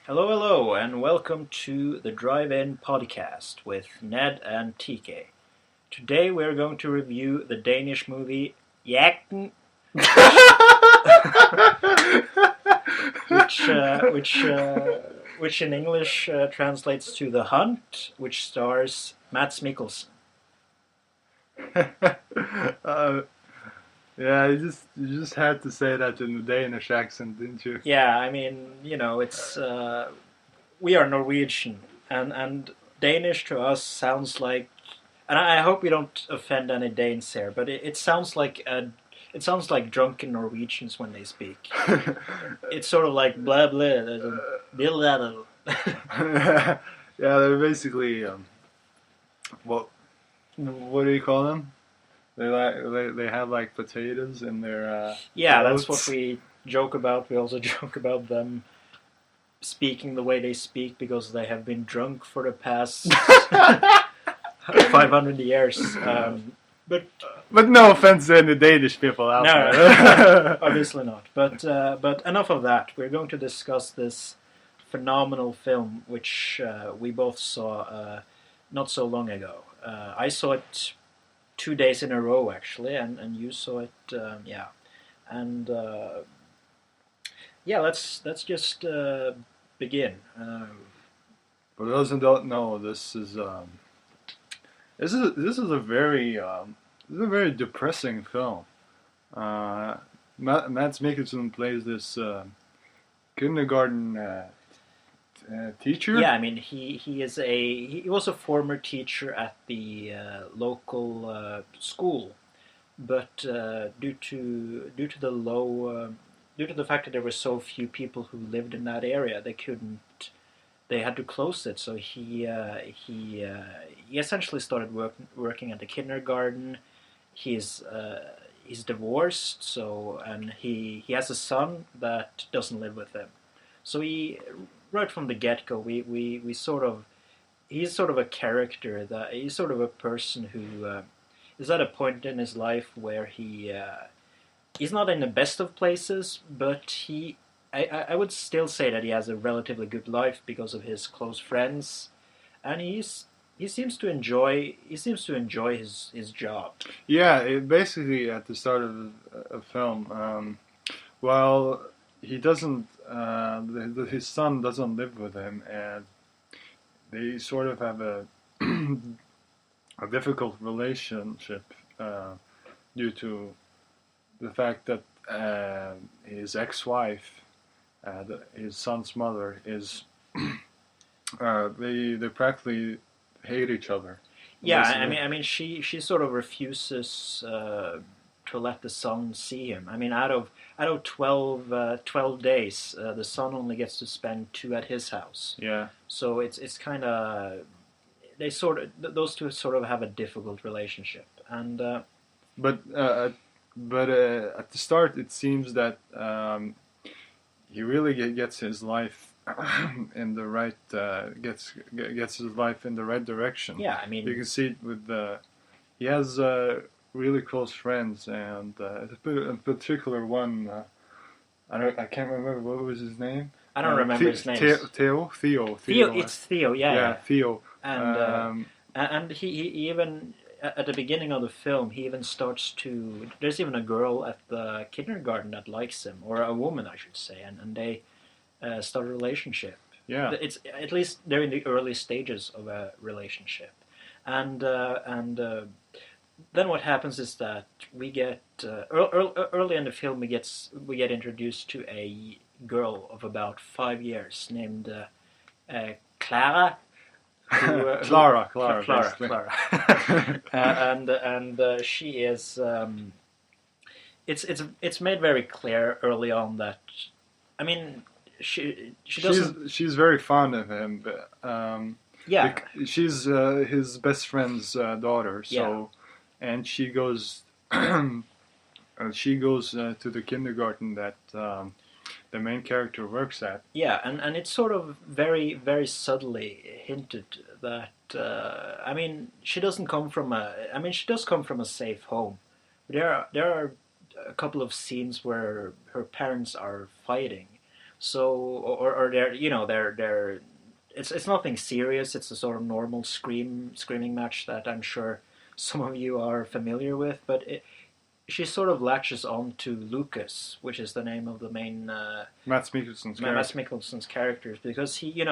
Hello, hello, and welcome to the Drive-In podcast with Ned and TK. Today we're going to review the Danish movie Jagten, which, uh, which, uh, which in English translates to The Hunt, which stars Mads Mikkelsen. uh, yeah, you just had to say that in the Danish accent, didn't you? Yeah, I mean, it's we are Norwegian, and Danish to us sounds like, and I hope we don't offend any Danes here, but it sounds like drunken Norwegians when they speak. It's sort of like blah blah blah blah. Yeah, they're basically what do you call them? They have like potatoes in their Yeah, that's what throats. we joke about. We also joke about them speaking the way they speak because they have been drunk for the past 500 years. But But no offense to any Danish people out no, there. obviously not. But enough of that. We're going to discuss this phenomenal film, which we both saw not so long ago. I saw it 2 days in a row, actually, and you saw it, yeah. And yeah, let's just begin. For those who don't know, this is a very depressing film. Mads Mikkelsen plays this kindergarten teacher. Yeah, I mean he was a former teacher at the local school, but due to the fact that there were so few people who lived in that area, they had to close it. So he essentially started working at the kindergarten. He's divorced, and he has a son that doesn't live with him. So right from the get go, we sort of he's sort of a character that he's sort of a person who is at a point in his life where he's not in the best of places, but I would still say that he has a relatively good life because of his close friends, and he seems to enjoy his job. Yeah, basically at the start of a film, while he doesn't, his son doesn't live with him, and they sort of have a difficult relationship due to the fact that his ex-wife, his son's mother, is they practically hate each other. Yeah, Basically. I mean, she sort of refuses to let the son see him. I mean, out of 12 days, the son only gets to spend 2 at his house. Yeah. So it's kind of those two sort of have a difficult relationship, and But at the start, it seems that he really gets his life in the right gets his life in the right direction. yeah, I mean, You can see it with he has really close friends, and in particular one. I can't remember what was his name. I don't remember his name. Theo. It's Theo, yeah, Yeah, yeah. Theo. And Um, he even at the beginning of the film he even starts to. There's even a girl at the kindergarten that likes him, or a woman, I should say, and they start a relationship. yeah. It's at least they're in the early stages of a relationship, and then what happens is that we get early in the film we get introduced to a girl of about 5 years named Clara. Clara, Clara, basically. Clara. And she is. It's made very clear early on that, I mean, she doesn't. She's very fond of him, but Yeah, she's his best friend's daughter. So, and she goes to the kindergarten that the main character works at. yeah, and it's sort of very very subtly hinted that. I mean, she doesn't come from a. I mean, she does come from a safe home. There are a couple of scenes where her parents are fighting, So or they're they're it's nothing serious. It's a sort of normal screaming match that I'm sure some of you are familiar with. But she sort of latches on to Lucas, which is the name of the main Mads Mikkelsen's Mads character. Mikkelsen's characters, because he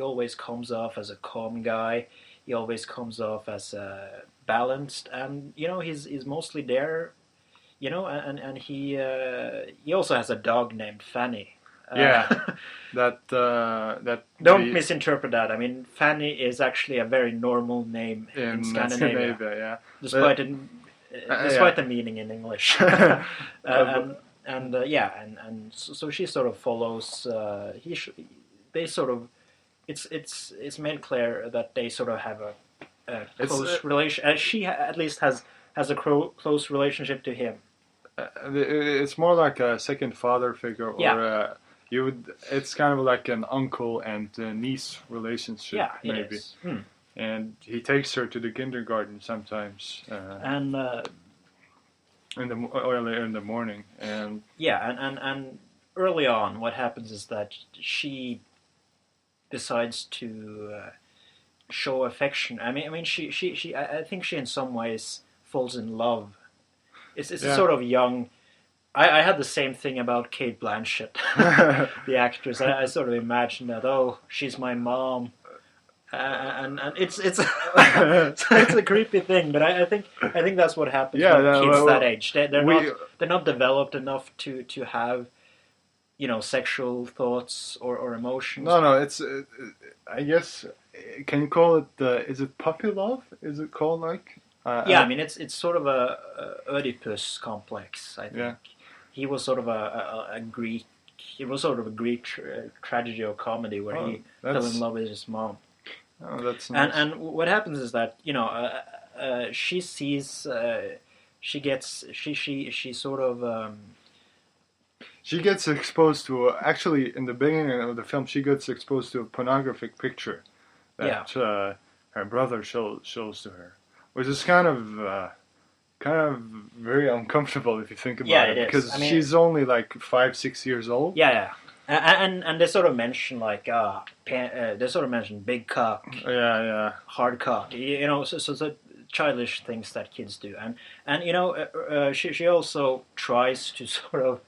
always comes off as a calm guy. He always comes off as balanced, and he's mostly there. And he also has a dog named Fanny. Yeah, that Don't misinterpret that. I mean, Fanny is actually a very normal name in Scandinavia, yeah. despite Yeah. the meaning in English. And so she sort of follows. They sort of. It's made clear that they sort of have a close relation. She at least has a close relationship to him. It's more like a second father figure, or It's kind of like an uncle and niece relationship, Yeah, maybe. it is. Hmm. And he takes her to the kindergarten sometimes. And Early in the morning, and and early on, what happens is that she decides to show affection. I mean, I think she in some ways falls in love. It's a sort of young. I had the same thing about Kate Blanchett, the actress. I sort of imagined that, she's my mom, and it's it's a creepy thing. But I think that's what happens with kids that age. They're not developed enough to have sexual thoughts or emotions. No, it's I guess, can you call it is it puppy love? Is it called like? I mean it's sort of a Oedipus complex. I think. Yeah. He was sort of a Greek. It was sort of a Greek tragedy or comedy where he fell in love with his mom. Oh, that's nice. And what happens is that she sees she sort of she gets exposed to, actually in the beginning of the film, she gets exposed to a pornographic picture that her brother shows to her, which is kind of very uncomfortable if you think about it, because she's only like 5-6 years old. Yeah. And they sort of mention like they sort of mention big cock, hard cock, so childish things that kids do, and she also tries to sort of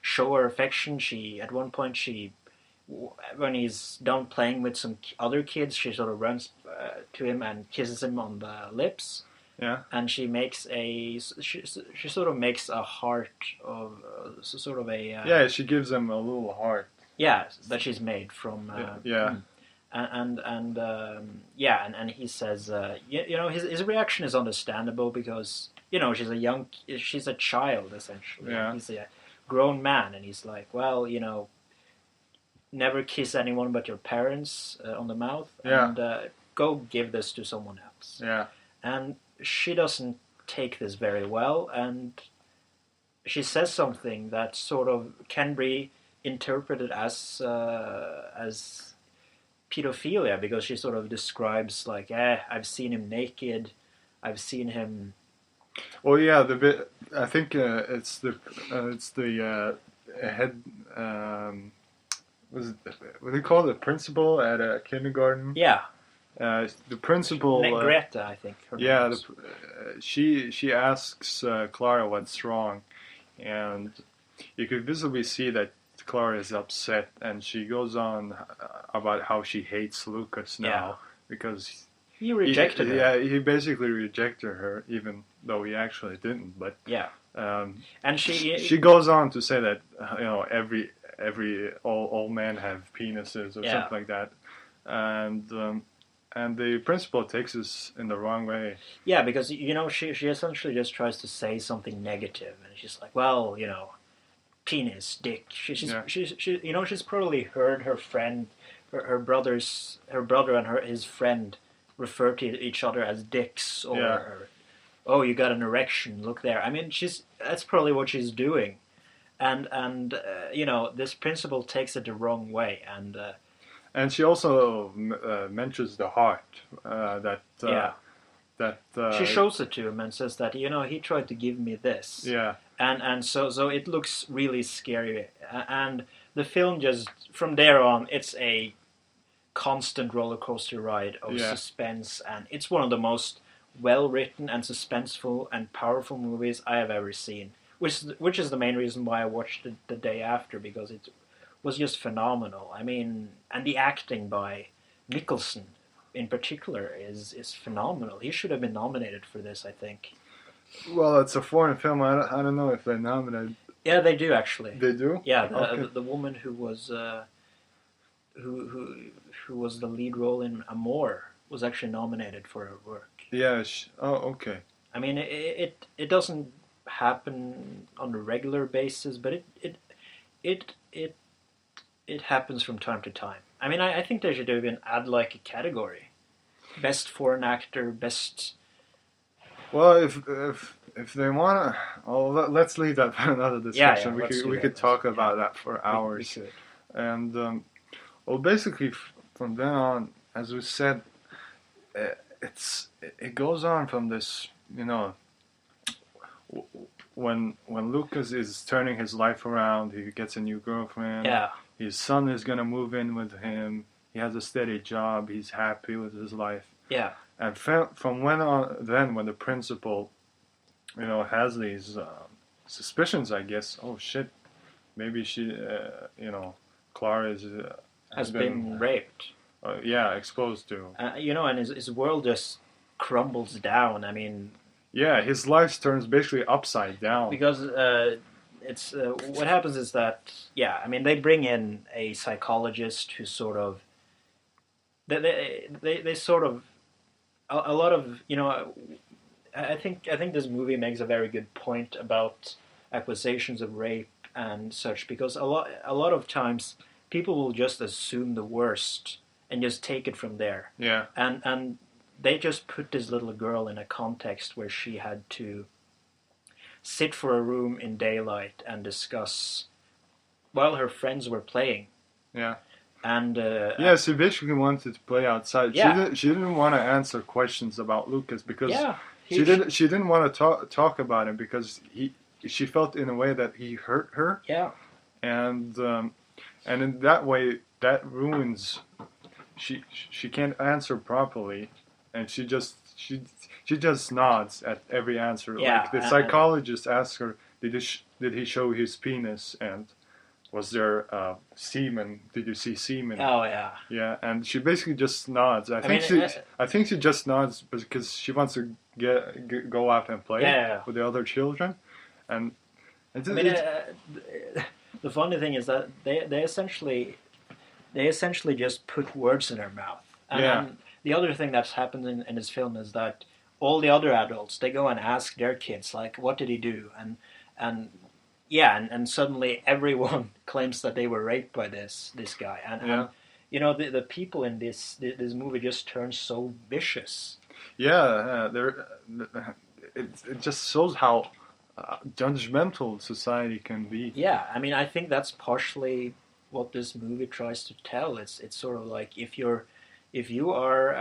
show her affection. She at one point when he's done playing with some other kids, she sort of runs to him and kisses him on the lips. Yeah. And she makes she sort of makes a heart of sort of a she gives him a little heart. Yeah, that she's made from and he says his reaction is understandable, because she's a child essentially. Yeah. He's a grown man, and he's like, well, never kiss anyone but your parents on the mouth, and go give this to someone else. Yeah. And she doesn't take this very well, and she says something that sort of can be interpreted as pedophilia, because she sort of describes like, I've seen him naked, I've seen him. Well, yeah, the bit, I think it's the head. Was it what do you call it? Principal at a kindergarten? Yeah. The principal, Greta, I think. She asks Clara what's wrong, and you could visibly see that Clara is upset, and she goes on about how she hates Lucas now because he rejected her. Yeah, he basically rejected her, even though he actually didn't. But and she goes on to say that all men have penises or something like that, and the principal takes this in the wrong way. Yeah, because she essentially just tries to say something negative, and she's like, well, penis, dick. She's probably heard her friend, her brother and his friend refer to each other as dicks, or oh, you got an erection, look there. I mean, that's probably what she's doing, and this principal takes it the wrong way, and she also mentions the heart that she shows it to him and says that he tried to give me this. Yeah. and so it looks really scary. And the film just from there on, it's a constant roller coaster ride of Yeah. suspense, and it's one of the most well written and suspenseful and powerful movies I have ever seen. Which is the main reason why I watched it the day after, because it was just phenomenal. I mean, and the acting by Nicholson in particular is phenomenal. He should have been nominated for this, I think. Well, it's a foreign film. I don't know if they nominated. Yeah, they do actually. They do? Yeah, Okay. the woman who was who who was the lead role in Amour was actually nominated for her work. Yeah. Oh, okay. I mean, it doesn't happen on a regular basis, but it it happens from time to time. I mean, I think they should even add like a category: best foreign actor, best. Well, if they wanna, oh, let's leave that for another discussion. We could talk about that for hours. We could. And well, basically, from then on, as we said, it goes on from this, you know, when Lucas is turning his life around, he gets a new girlfriend. Yeah. His son is gonna move in with him. He has a steady job. He's happy with his life. Yeah. And from when on, then when the principal, you know, has these suspicions, I guess. Oh shit, maybe she, you know, Clara Has been raped. Yeah, exposed to. You know, and his world just crumbles down. I mean, yeah, his life turns basically upside down. Because it's what happens is that, yeah, I mean, they bring in a psychologist who sort of they sort of a lot of, you know, I think this movie makes a very good point about accusations of rape and such, because a lot of times people will just assume the worst and just take it from there. Yeah. And they just put this little girl in a context where she had to sit for a room in daylight and discuss while her friends were playing. Yeah. And yeah, she basically wanted to play outside. Yeah. She didn't want to answer questions about Lucas because yeah, she didn't want to talk about him because she felt in a way that he hurt her. Yeah. And in that way that ruins. She can't answer properly, and she just nods at every answer. Yeah, Like the psychologist asks her, did he show his penis, and was there semen? Did you see semen? Oh yeah. Yeah, and she basically just nods. I think she just nods because she wants to go out and play with the other children, and I mean, the funny thing is that they essentially just put words in her mouth. And the other thing that's happened in this film is that all the other adults, they go and ask their kids, like, what did he do? And suddenly everyone claims that they were raped by this guy. And you know, the people in this movie just turn so vicious. Yeah, it just shows how judgmental society can be. Yeah, I mean, I think that's partially what this movie tries to tell. It's sort of like if you are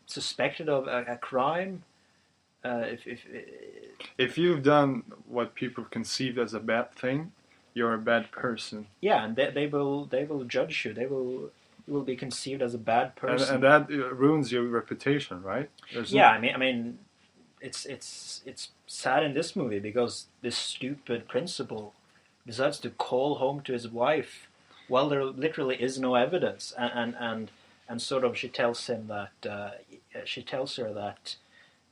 suspected of a crime, if you've done what people conceive as a bad thing, you're a bad person. Yeah, and they will judge you. You will be conceived as a bad person, and that ruins your reputation, right? I mean, it's sad in this movie because this stupid principal decides to call home to his wife while there literally is no evidence, and sort of she tells her that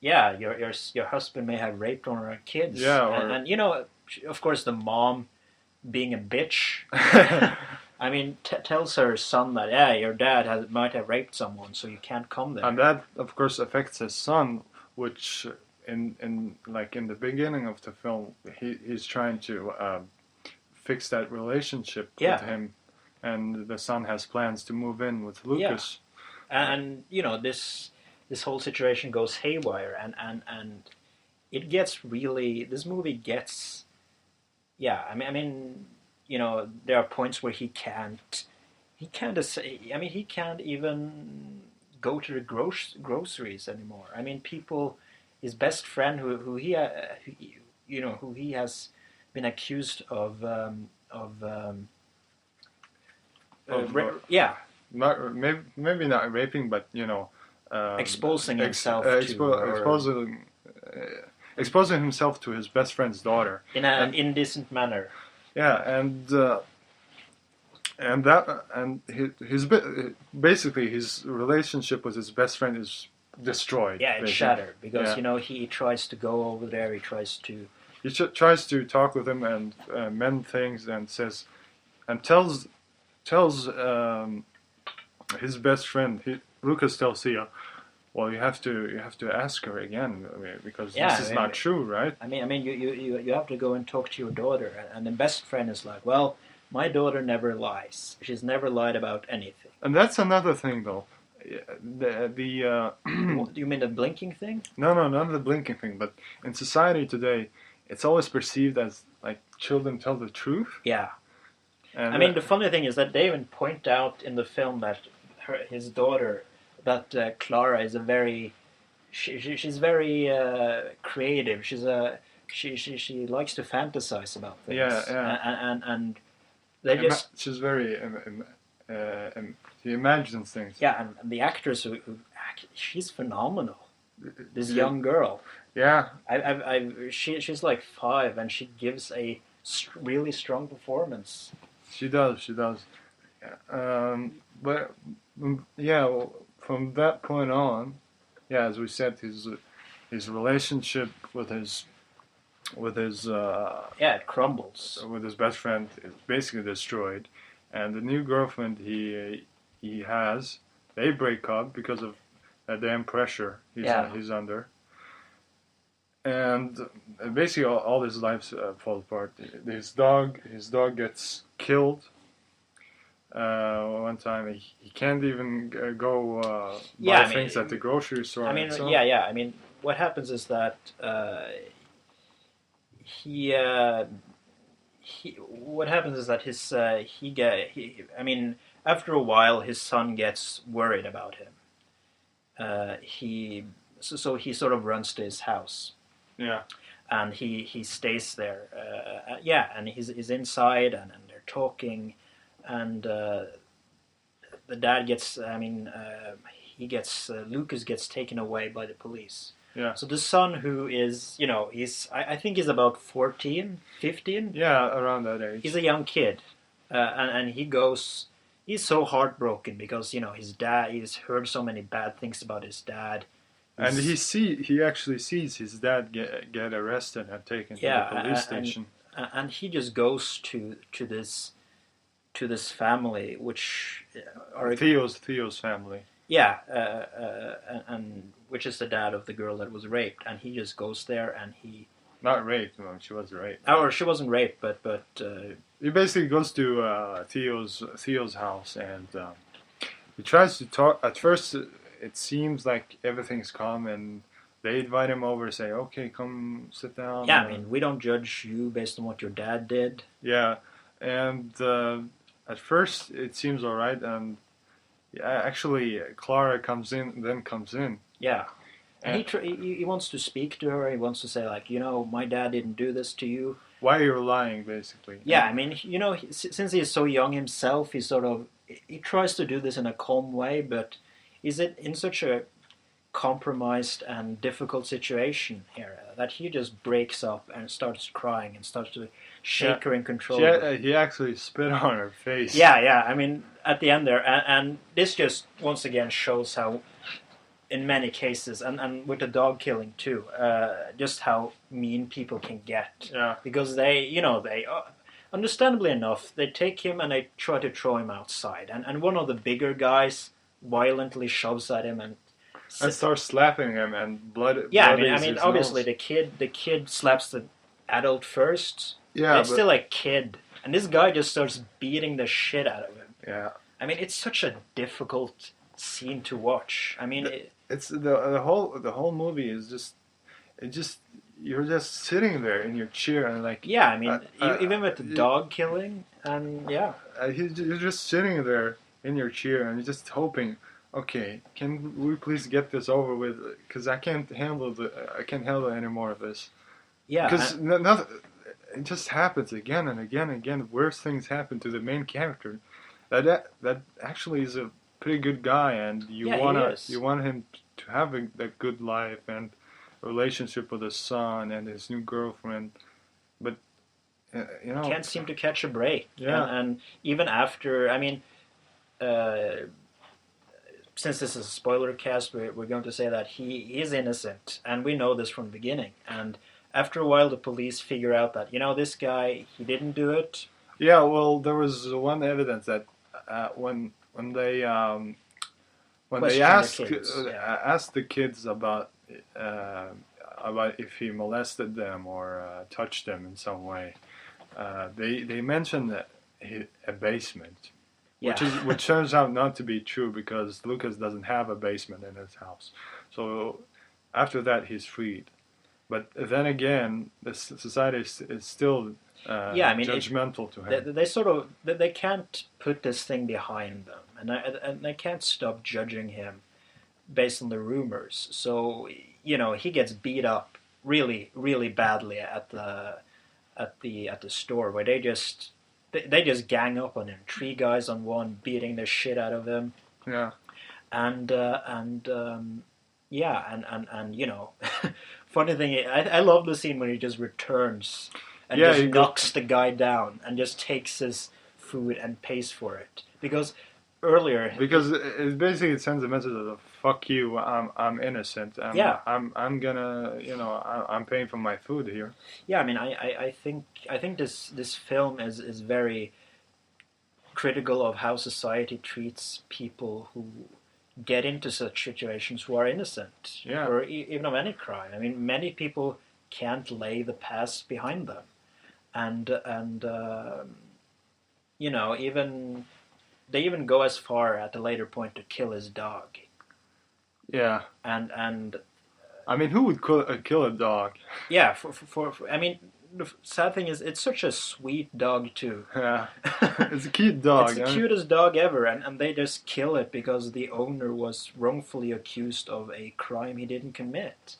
your husband may have raped one of our kids. Yeah, and you know, of course, the mom, being a bitch, I mean, tells her son that your dad might have raped someone, so you can't come there. And that, of course, affects his son, which in the beginning of the film, he's trying to fix that relationship with him, and the son has plans to move in with Lucas. And you know, this whole situation goes haywire, and it gets really. This movie gets. Yeah, I mean, you know, there are points where he can't even go to the groceries anymore. I mean, people his best friend, who he has been accused Of, yeah, not maybe not raping, but exposing ex, himself to, or uh, exposing himself to his best friend's daughter, in an and indecent manner. yeah, and that and basically his relationship with his best friend is destroyed. Yeah, it's basically. shattered because Yeah. he tries to go over there. He tries to. He tries to talk with him and mend things and says and tells his best friend Lucas tells Sia, well, you have to ask her again because Yeah, this is not true, right? I mean, you have to go and talk to your daughter, and the best friend is like, well, my daughter never lies. She's never lied about anything. And that's another thing, though. The Do you mean the blinking thing? no, not the blinking thing, but in society today, it's always perceived as like children tell the truth. Yeah. And I mean, the funny thing is that they even point out in the film that his daughter, that Clara, is a very, she's very creative. She likes to fantasize about things. Yeah. And they just she's very she imagines things. yeah, and the actress who act, she's phenomenal. This young girl. Yeah. She's like 5, and she gives a really strong performance. She does. But yeah, well, from that point on, yeah, as we said, his relationship with his Yeah, it crumbles. with his best friend is basically destroyed, and the new girlfriend he has, they break up because of that damn pressure he's under, and basically all his life falls apart. His dog gets killed. One time he can't even go buy things at the grocery store. I mean, so. yeah. I mean, what happens is that what happens is that I mean, after a while, his son gets worried about him. So he sort of runs to his house. Yeah. And he stays there. And he's inside, and they're talking, and the dad gets. I mean, Lucas gets taken away by the police. Yeah. So the son, who is, I think he's about 14, 15. Yeah, around that age. He's a young kid, and he goes. He's so heartbroken because he's heard so many bad things about his dad. And he actually sees his dad get arrested and taken to the police station. And he just goes to this family, which are Theo's family. Yeah, and which is the dad of the girl that was raped, and he just goes there and he. Not raped, no, she was raped. Or she wasn't raped, but. He basically goes to Theo's house, and he tries to talk. At first, it seems like everything's calm, and they invite him over, say, "Okay, come sit down." Yeah, I mean, we don't judge you based on what your dad did. Yeah, and at first it seems all right, and actually Clara comes in. Yeah. And he wants to speak to her. He wants to say, like, my dad didn't do this to you. Why are you lying, basically? Yeah, I mean, since he is so young himself, he tries to do this in a calm way, but is it in such a compromised and difficult situation here that he just breaks up and starts crying and starts to shake her in control. He actually spit on her face. Yeah. I mean, at the end there, and this just once again shows how, in many cases, and with the dog killing too, just how mean people can get. Yeah. Because they understandably enough, they take him and they try to throw him outside, and one of the bigger guys violently shoves at him and starts slapping him, and blood. Yeah, I mean, obviously the kid slaps the adult first. Yeah, it's still a kid, and this guy just starts beating the shit out of him. Yeah. I mean, it's such a difficult scene to watch. I mean, it's the whole movie is just you're just sitting there in your chair and like. Yeah, I mean, even with the dog killing, and yeah. You're just sitting there in your chair and you're just hoping, okay, can we please get this over with? Because I can't handle any more of this. Yeah, Because no, it just happens again and again and again. Worse things happen to the main character. That actually is a pretty good guy, and yeah, he you is. want him to have a good life and a relationship with his son and his new girlfriend. But you know, Can't seem to catch a break, yeah, and even after, I mean, uh, since this is a spoiler cast, we're going to say that he is innocent, and we know this from the beginning. And after a while, the police figure out that this guy, he didn't do it. yeah. Well, there was one evidence that when they Question the kids. Yeah, asked the kids uh, about if he molested them or touched them in some way, they mentioned that a basement, yeah, which turns out not to be true because Lucas doesn't have a basement in his house. So after that, he's freed. But then again, the society is still yeah. I mean, judgmental to they, him. they sort of they can't put this thing behind them, and they can't stop judging him based on the rumors. So he gets beat up really, really badly at the store where they just gang up on him. Three guys on one, beating the shit out of him, Yeah, and yeah, and funny thing, I love the scene when he just returns and yeah. just knocks the guy down and just takes his food and pays for it because earlier, Because it basically sends a message of "fuck you, I'm innocent. yeah, I'm gonna I'm paying for my food here." yeah. I mean, I think this film is very critical of how society treats people who get into such situations who are innocent Yeah, or even of any crime. I mean, many people can't lay the past behind them, and even they even go as far at a later point to kill his dog. yeah. And I mean, who would kill a dog? yeah, for I mean, the sad thing is, it's such a sweet dog too. Yeah, it's a cute dog. It's the cutest dog ever, and they just kill it because the owner was wrongfully accused of a crime he didn't commit.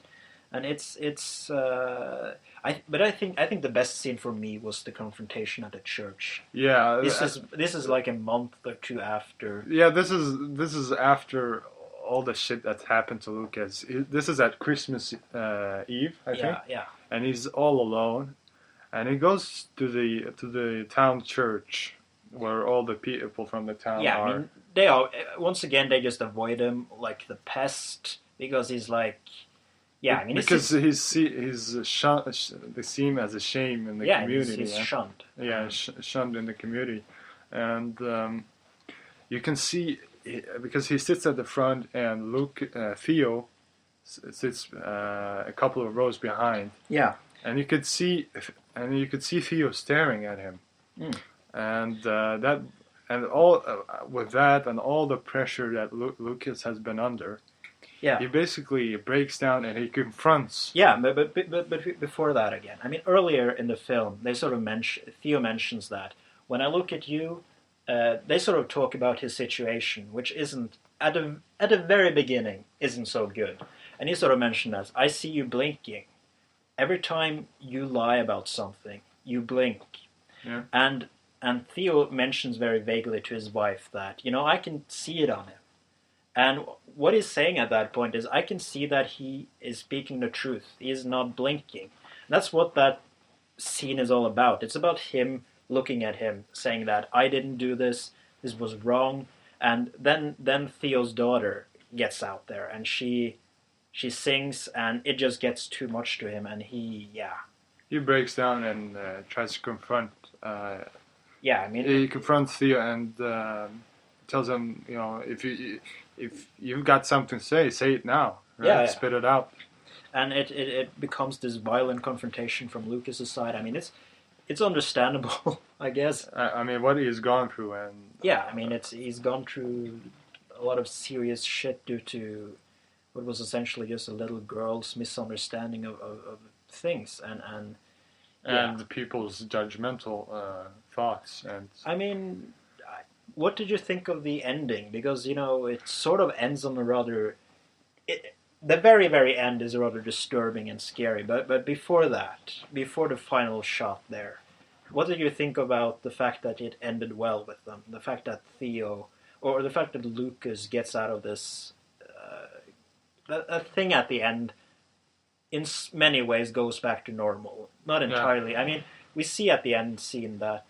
And but I think the best scene for me was the confrontation at the church. Yeah, This is like a month or two after. yeah. This is after all the shit that's happened to Lucas. This is at Christmas Eve, I think, Yeah, yeah, and he's all alone. And he goes to the town church where all the people from the town yeah. I are. mean, they are once again they just avoid him like the pest because he's like, yeah. I mean, Because they see him as a shame in the yeah, community. he's Yeah, shunned. yeah, shunned in the community, and you can see because he sits at the front and Theo sits a couple of rows behind, Yeah, and you could see Theo staring at him, mm. and all with that and all the pressure that Lucas has been under. Yeah. He basically breaks down and he confronts. Yeah, but before that again, I mean, earlier in the film, they sort of Theo mentions that when I look at you, they sort of talk about his situation, which isn't at the very beginning isn't so good, and he sort of mentioned that I see you blinking every time you lie about something, you blink, Yeah. and Theo mentions very vaguely to his wife that I can see it on him. And what he's saying at that point is, I can see that he is speaking the truth. He is not blinking. That's what that scene is all about. It's about him looking at him, saying that I didn't do this. This was wrong. And then Theo's daughter gets out there, and she sings, and it just gets too much to him, and he breaks down and tries to confront. Yeah, I mean, He confronts Theo and tells him, if you've got something to say it now. Right? Yeah. Spit it out. And it becomes this violent confrontation from Lucas's side. I mean, it's understandable, I guess. I mean, what he's gone through, and Yeah, I mean, he's gone through a lot of serious shit due to what was essentially just a little girl's misunderstanding of things, and people's judgmental thoughts. And I mean, what did you think of the ending? Because it sort of ends on a rather. The very very end is rather disturbing and scary. But before that, before the final shot there, what did you think about the fact that it ended well with them? The fact that Theo, or the fact that Lucas gets out of this, that thing at the end, in many ways goes back to normal. Not Yeah. entirely. I mean, we see at the end scene that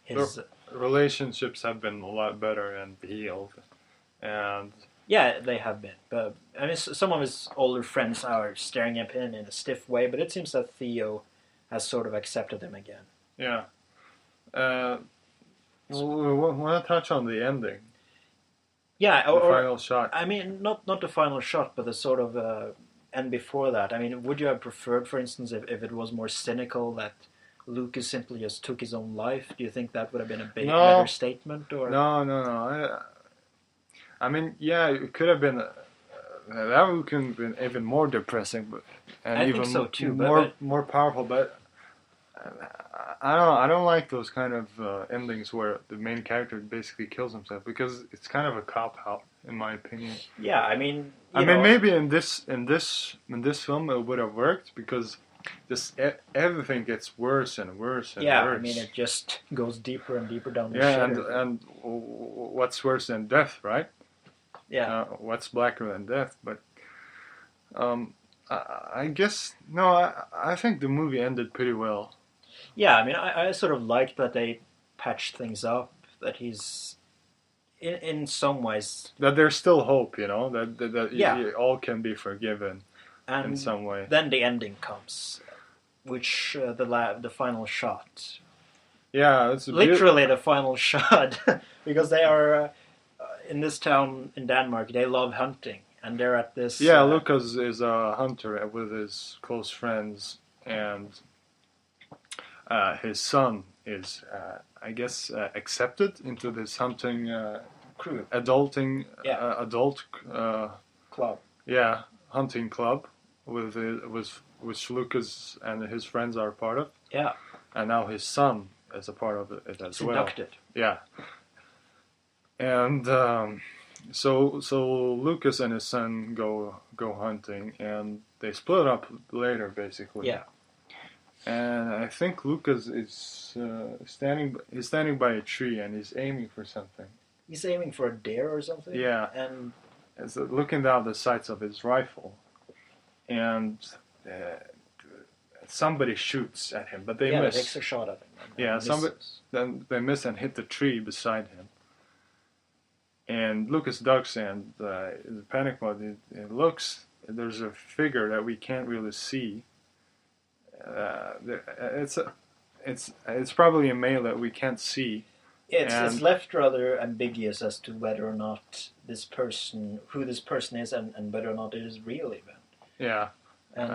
his Relationships have been a lot better and healed, and yeah, they have been. But I mean, some of his older friends are staring at him in a stiff way, but it seems that Theo has sort of accepted him again. yeah. We want to touch on the ending, Yeah, the final shot. I mean, not the final shot, but the sort of and before that. I mean, would you have preferred, for instance, if it was more cynical that Lucas simply just took his own life? Do you think that would have been a better statement? Or No. I mean, yeah, it could have been. That could have been even more depressing, but and I even think so too. more powerful. But I don't know. I don't like those kind of endings where the main character basically kills himself because it's kind of a cop out, in my opinion. Yeah, I mean, maybe in this film it would have worked because everything gets worse and worse and yeah, worse. I mean, it just goes deeper and deeper down the Yeah, shitter. and what's worse than death, right? Yeah. What's blacker than death? But I guess no. I think the movie ended pretty well. Yeah, I mean, I sort of like that they patched things up. That he's in some ways. That there's still hope, that Yeah. all can be forgiven in And some way. then the ending comes, which the final shot. Yeah, it's Literally the final shot, because they are in this town in Denmark. They love hunting, and they're at this. Yeah, Lucas is a hunter with his close friends, and his son is, I guess, accepted into this hunting crew, adult club. yeah, hunting club with which Lucas and his friends are part of. Yeah. And now his son is a part of it as well. Inducted. Yeah. And so Lucas and his son go hunting, and they split up later, basically. Yeah. And I think Lucas is standing by a tree, and he's aiming for something. He's aiming for a deer or something. Yeah. And it's looking down the sights of his rifle, and somebody shoots at him, but they miss. Takes a shot at him. Yeah, then they miss and hit the tree beside him. And Lucas ducks, and in the panic mode, it looks. There's a figure that we can't really see. It's probably a male that we can't see. It's left rather ambiguous as to whether or not who this person is, and whether or not it is real even. Yeah. And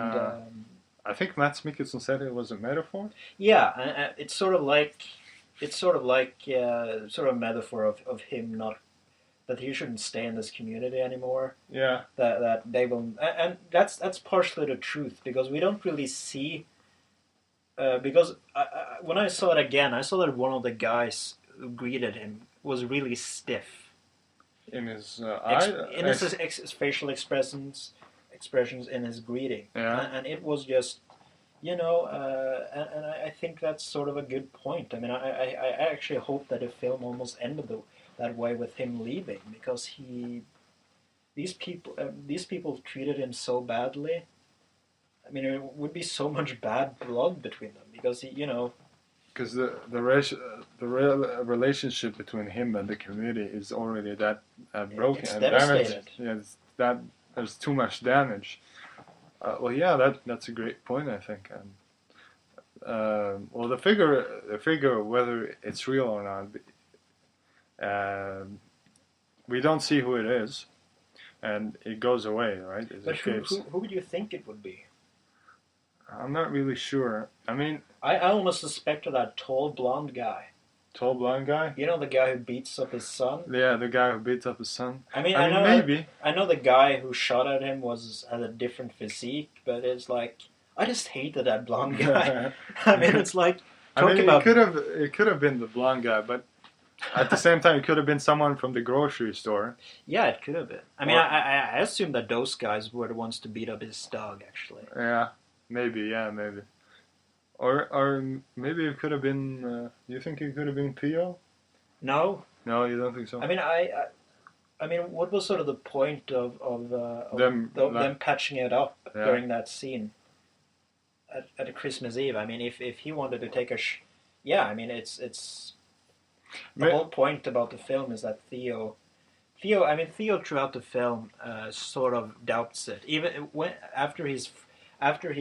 I think Mads Mikkelsen said it was a metaphor. Yeah, and it's sort of like sort of a metaphor of him not, that he shouldn't stay in this community anymore. Yeah. That they will, and that's partially the truth, because we don't really see. Because when I saw it again, I saw that one of the guys who greeted him was really stiff. In his in his facial expressions in his greeting. Yeah. And it was just, and I think that's sort of a good point. I mean, I actually hope that the film almost ended that way with him leaving, because these people treated him so badly. I mean, there would be so much bad blood between them, because because the relationship between him and the community is already that broken it's and devastated. damaged. Yeah, there's too much damage. Well, yeah, that's a great point, I think. And well, the figure, whether it's real or not, we don't see who it is, and it goes away, right? But who would you think it would be? I'm not really sure. I mean, I almost suspected that tall blonde guy. Tall blonde guy? You know, the guy who beats up his son? Yeah, the guy who beats up his son. I mean, maybe. I know the guy who shot at him had a different physique, but it's like, I just hated that blonde guy. I mean, it's like, it could have been the blonde guy, but At the same time, it could have been someone from the grocery store. Yeah, it could have been. I mean, Or- I assume that those guys were the ones to beat up his dog, actually. Yeah, maybe. Yeah, maybe. Or maybe it could have been. You think it could have been Theo? No, No, you don't think so. I mean, I mean, what was sort of the point of them patching it up during that scene at Christmas Eve? I mean, if he wanted to take yeah, I mean, it's the whole point about the film is that Theo throughout the film sort of doubts it. Even when after he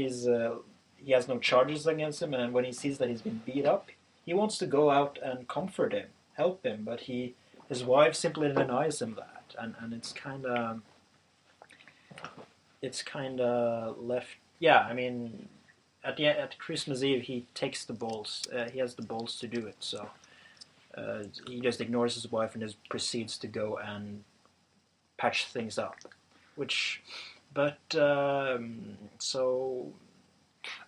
has no charges against him, and when he sees that he's been beat up, he wants to go out and comfort him, help him, but his wife simply denies him that, and it's kind of left. Yeah, I mean, at Christmas Eve he takes the balls. He has the balls to do it. So he just ignores his wife and just proceeds to go and patch things up. So.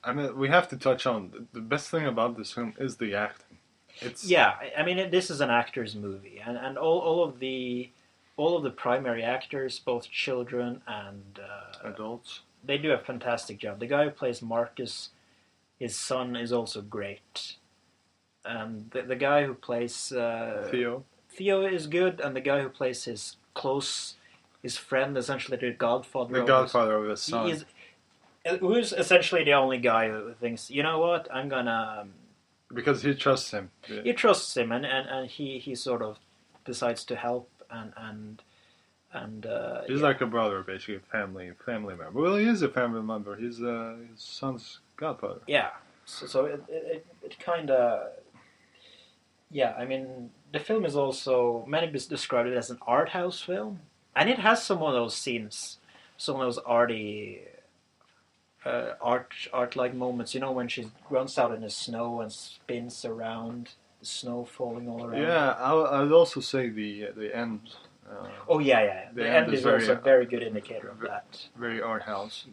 I mean, we have to touch on the best thing about this film is the acting. Yeah, I mean, this is an actor's movie, and all of the primary actors, both children and adults, they do a fantastic job. The guy who plays Marcus, his son, is also great, and the guy who plays Theo is good, and the guy who plays his friend, essentially the godfather of his son, who's essentially the only guy who thinks, you know what, I'm gonna. Because he trusts him. He trusts him, and he sort of decides to help, and he's like a brother, basically, family member. Well, he is a family member. He's his son's godfather. Yeah, so it kind of, yeah. I mean, the film is also, many describe it as an art house film, and it has some of those scenes, some of those arty. Art-like moments, you know, when she runs out in the snow and spins around, the snow falling all around. Yeah, I'd also say the end. The end is also a very good indicator of that. Very art house.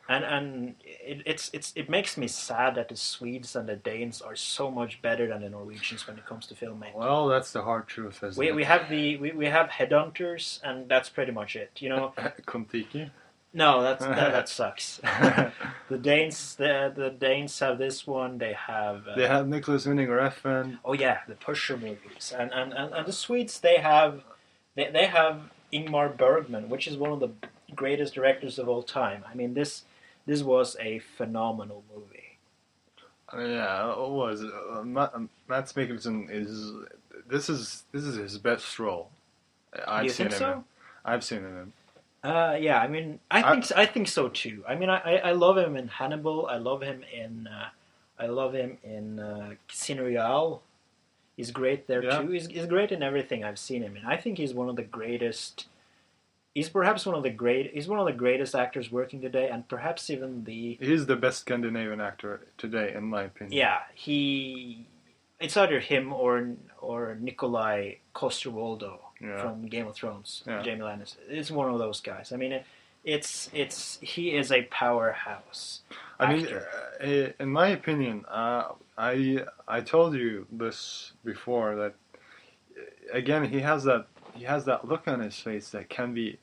And it makes me sad that the Swedes and the Danes are so much better than the Norwegians when it comes to filmmaking. Well, that's the hard truth, isn't it? We have Headhunters, and that's pretty much it. You know. Kontiki. No, that sucks. The Danes have this one. They have Nicholas Winding Refn. Oh yeah, the Pusher movies, and the Swedes they have Ingmar Bergman, which is one of the greatest directors of all time. I mean, this was a phenomenal movie. Yeah, it was. Mads Mikkelsen this is his best role. Do you think so? I've seen him. Yeah, I mean, I think so too. I mean, I love him in Hannibal. I love him in Casino Royale. He's great there too. He's great in everything I've seen him in. I think he's one of the greatest. He's perhaps one of the greatest actors working today, and perhaps even He's the best Scandinavian actor today, in my opinion. Yeah, it's either him or Nikolai Coster-Waldau from Game of Thrones, Jamie Lannister. It's one of those guys. I mean, he is a powerhouse actor. I mean, in my opinion, I told you this before that again he has that look on his face that can be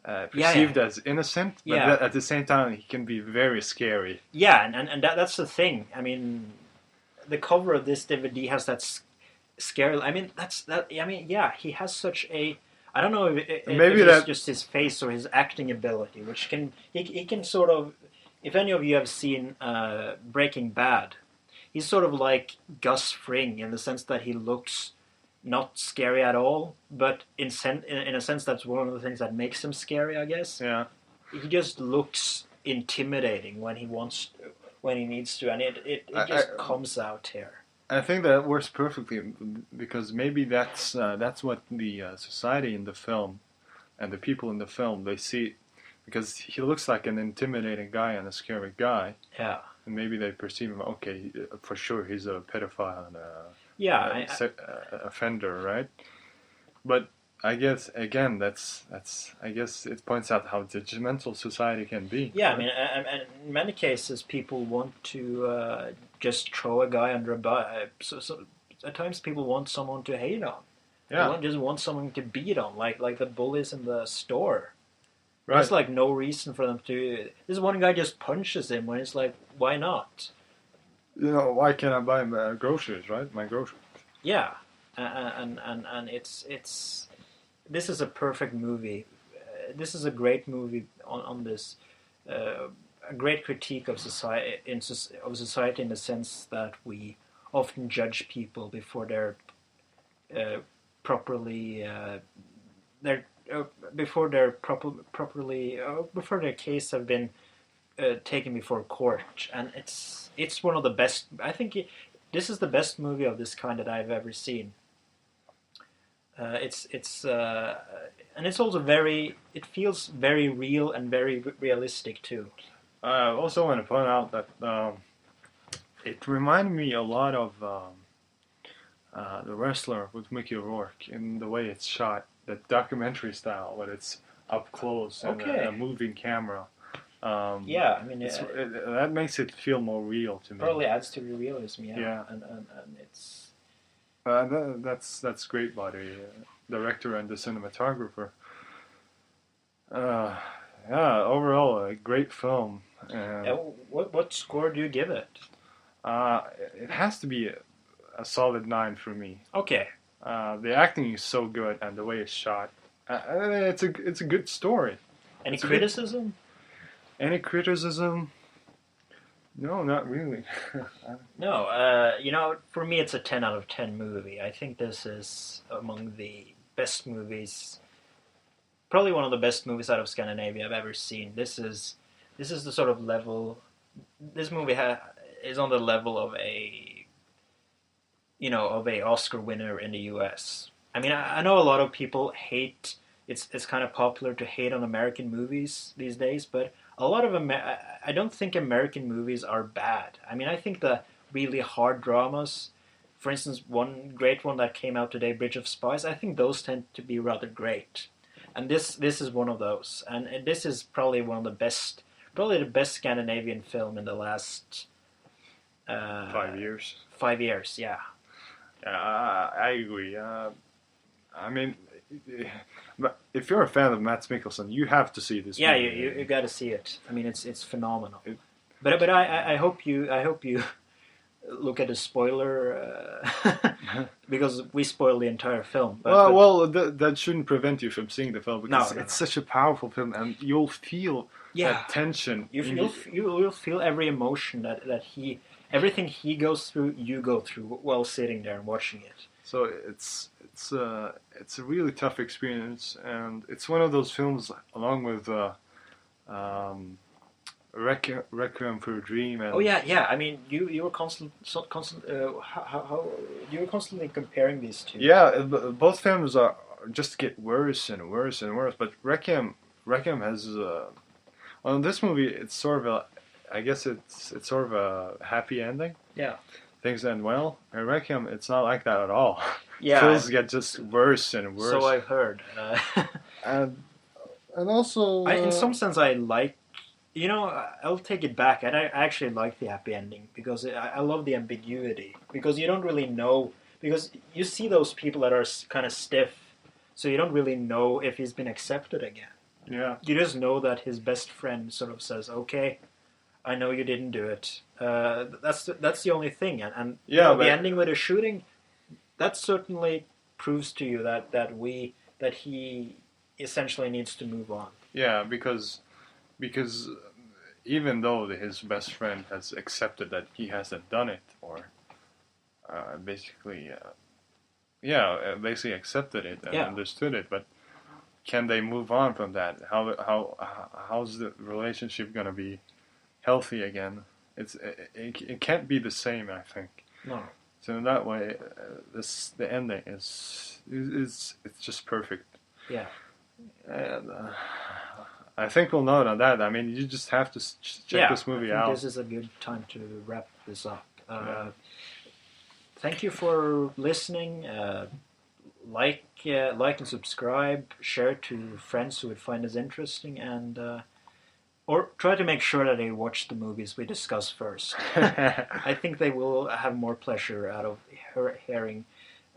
perceived as innocent, but at the same time he can be very scary. Yeah, and that's the thing. I mean, the cover of this DVD has that scary. I mean, he has such a. I don't know if it's just his face or his acting ability, which he can sort of. If any of you have seen Breaking Bad, he's sort of like Gus Fring in the sense that he looks not scary at all, but in a sense that's one of the things that makes him scary, I guess. Yeah. He just looks intimidating when he needs to, and it just comes out here. I think that works perfectly because maybe that's what the society in the film and the people in the film they see, because he looks like an intimidating guy and a scary guy. Yeah. And maybe they perceive him, okay, for sure he's a pedophile and offender, right? But I guess again, that's I guess it points out how judgmental society can be. Yeah, right? I mean, and in many cases, people want to just throw a guy under a bus. So at times, people want someone to hate on. Yeah. They just want someone to beat on, like the bullies in the store. Right. There's like no reason for them to. This one guy just punches him when it's like, why not? Why can't I buy my groceries, right? My groceries. Yeah, and it's this is a perfect movie. This is a great movie on this. A great critique of society of society in the sense that we often judge people before they're properly they're before they're properly before their case have been taken before court, and it's one of the best. I think this is the best movie of this kind that I've ever seen. It's and it's also very. It feels very real and very realistic too. I also want to point out that it reminded me a lot of The Wrestler with Mickey Rourke in the way it's shot, the documentary style, but it's up close and Okay. a moving camera. Yeah, I mean, that makes it feel more real to me. probably adds to the realism. Yeah, Yeah. and it's That's great by the director and the cinematographer. Yeah, overall a great film. what score do you give it? It has to be a solid 9 for me. Okay, The acting is so good and the way it's shot. It's a good story. any It's a criticism? Any criticism? No, not really. No, for me it's a 10 out of 10 movie. I think this is among the best movies, probably one of the best movies out of Scandinavia I've ever seen. This is the sort of level. This movie is on the level of a Oscar winner in the U.S. I mean, I know a lot of people hate. It's kind of popular to hate on American movies these days, but a lot of I don't think American movies are bad. I mean, I think the really hard dramas, for instance, one great one that came out today, Bridge of Spies, I think those tend to be rather great. And this is one of those. And this is probably probably the best Scandinavian film in the last 5 years. 5 years, yeah. I agree. I mean, but if you're a fan of Mads Mikkelsen, you have to see this. Yeah, movie. you got to see it. I mean, it's phenomenal. But I hope you look at the spoiler because we spoil the entire film. That shouldn't prevent you from seeing the film because No. it's such a powerful film, and you'll feel that tension. You'll feel every emotion that everything he goes through, you go through while sitting there and watching it. So it's a really tough experience, and it's one of those films, along with Requiem for a Dream. And Yeah. I mean, you were you were constantly comparing these two. Yeah, both films are just get worse and worse and worse. But Requiem has well, in this movie, it's sort of I guess it's sort of a happy ending. Yeah. Things end well. In Requiem, it's not like that at all. Yeah. Things get just worse and worse. So I've heard. And also, in some sense, I like. I'll take it back. I actually like the happy ending because I love the ambiguity. Because you don't really know. Because you see those people that are kind of stiff, so you don't really know if he's been accepted again. Yeah. You just know that his best friend sort of says, "Okay, I know you didn't do it." That's the only thing. And Yeah, the ending with the shooting, that certainly proves to you that he essentially needs to move on. Yeah, because even though his best friend has accepted that he hasn't done it, or basically accepted it and understood it, but can they move on from that? How's the relationship gonna be healthy again? It can't be the same, I think. No. So in that way, the ending is it's just perfect. Yeah. And I think we'll note on that. I mean, you just have to check this movie I think out. this is a good time to wrap this up. Thank you for listening. Like and subscribe. Share to friends who would find this interesting, and or try to make sure that they watch the movies we discuss first. I think they will have more pleasure out of hearing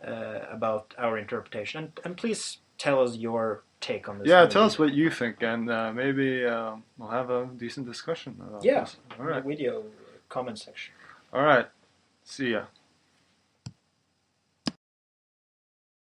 about our interpretation, and please tell us your take on this Yeah, movie. tell us what you think, and maybe we'll have a decent discussion about this. All in the right. video comment section. All right. See ya.